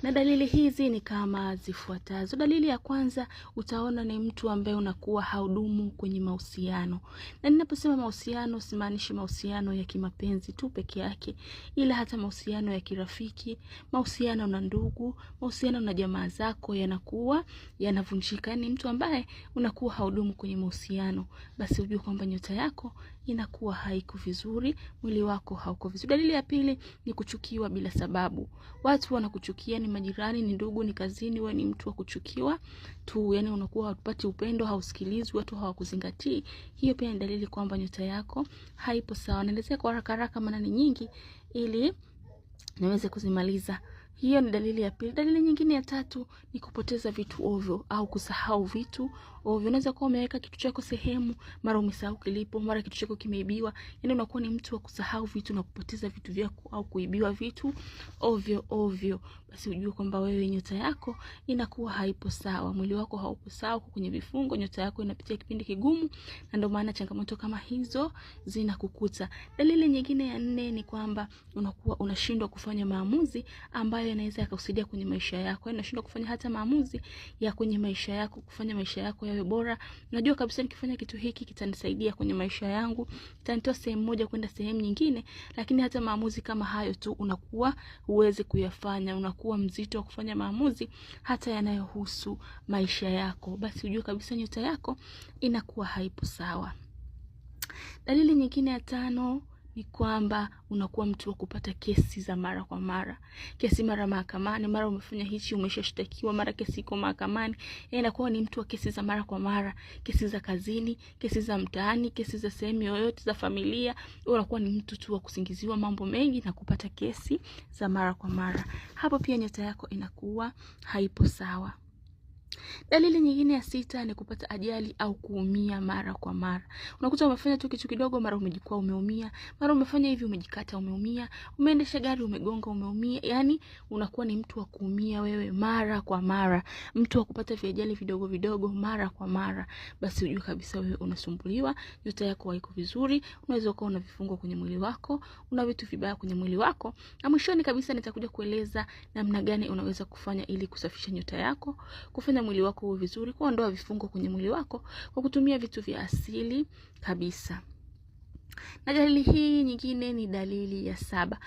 Na dalili hizi ni kama zifuatazo. Dalili ya kwanza, utaona ni mtu ambaye unakuwa haudumu kwenye mahusiano. Na ninaposema mahusiano, simaanishi mahusiano ya kimapenzi tu peke yake, ila hata mahusiano ya kirafiki, mahusiano na ndugu, mahusiano na jamaa zako yanakuwa yanavunjika. Yaani mtu ambaye unakuwa haudumu kwenye mahusiano, basi ujue kwamba nyota yako inakuwa haiko vizuri, mwili wako hauko vizuri. Dalili ya pili ni kuchukiwa bila sababu. Watu wanakuchukia, ni majirani, ni ndugu, ni kazini, wewe ni mtu wa kuchukiwa tu, yani unakuwa hupati upendo, hausikilizwi, watu hawakuzingatii. Hiyo pia ni dalili kwamba nyota yako haipo sawa. Naelezea kwa haraka haraka maana ni nyingi ili niweze kuzimaliza. Hiyo ni dalili ya pili. Dalili nyingine ya tatu ni kupoteza vitu ovyo au kusahau vitu ovyo. Unaweza kuwa umeweka kitu chako sehemu, mara umesahau kilipo, mara kitu chako kimeibiwa. Yaani unakuwa ni mtu wa kusahau vitu na kupoteza vitu vyako au kuibiwa vitu ovyo ovyo. Basi ujue kwamba wewe nyota yako inakuwa haipo sawa. Mwili wako haupo sawa, uko kwenye vifungo, nyota yako inapitia kipindi kigumu, na ndio maana changamoto kama hizo zinakukuta. Dalili nyingine ya 4 ni kwamba unakuwa unashindwa kufanya maamuzi ambayo yanaweza yakusaidia kwenye maisha yako. Yaani unashindwa kufanya hata maamuzi ya kwenye maisha yako, kufanya maisha yako yawe bora. Unajua kabisa nikifanya kitu hiki kitanisaidia kwenye maisha yangu, kitanitoa sehemu moja kwenda sehemu nyingine, lakini hata maamuzi kama hayo tu unakuwa huwezi kuyafanya. Unakuwa mzito wa kufanya maamuzi hata yanayohusu maisha yako. Basi ujue kabisa nyota yako inakuwa haipo sawa. Dalili nyingine ya 5 ni kwamba unakuwa mtu wa kupata kesi za mara kwa mara. Kesi mara mahakamani, mara umefanya hichi, umeshashtakiwa, mara kesi iko mahakamani. Inakuwa ni mtu wa kesi za mara kwa mara, kesi za kazini, kesi za mtaani, kesi za sehemu yoyote, za familia. Unakuwa ni mtu tu wa kusingiziwa mambo mengi na kupata kesi za mara kwa mara. Hapo pia nyota yako inakuwa haipo sawa. Dalili nyingine ya 6 ni kupata ajali au kuumia mara kwa mara. Unakuta umefanya tu kitu kidogo, mara umejikwaa umeumia, mara umefanya hivi umejikata umeumia, umeendesha gari umegonga umeumia. Yani unakuwa ni mtu wa kuumia wewe mara kwa mara, mtu wa kupata viajali vidogo vidogo mara kwa mara. Basi ujue kabisa wewe unasumbuliwa, nyota yako haiko vizuri. Unaweza kuwa una vifungo kwenye mwili wako, una vitu vibaya kwenye mwili wako. Na mwishoni kabisa nitakuja kueleza namna gani unaweza kufanya ili kusafisha nyota yako, kufanya mwili wako uwe vizuri, kuondoa vifungo kwenye mwili wako kwa kutumia vitu vya asili kabisa. Na dalili hii nyingine ni dalili ya 7.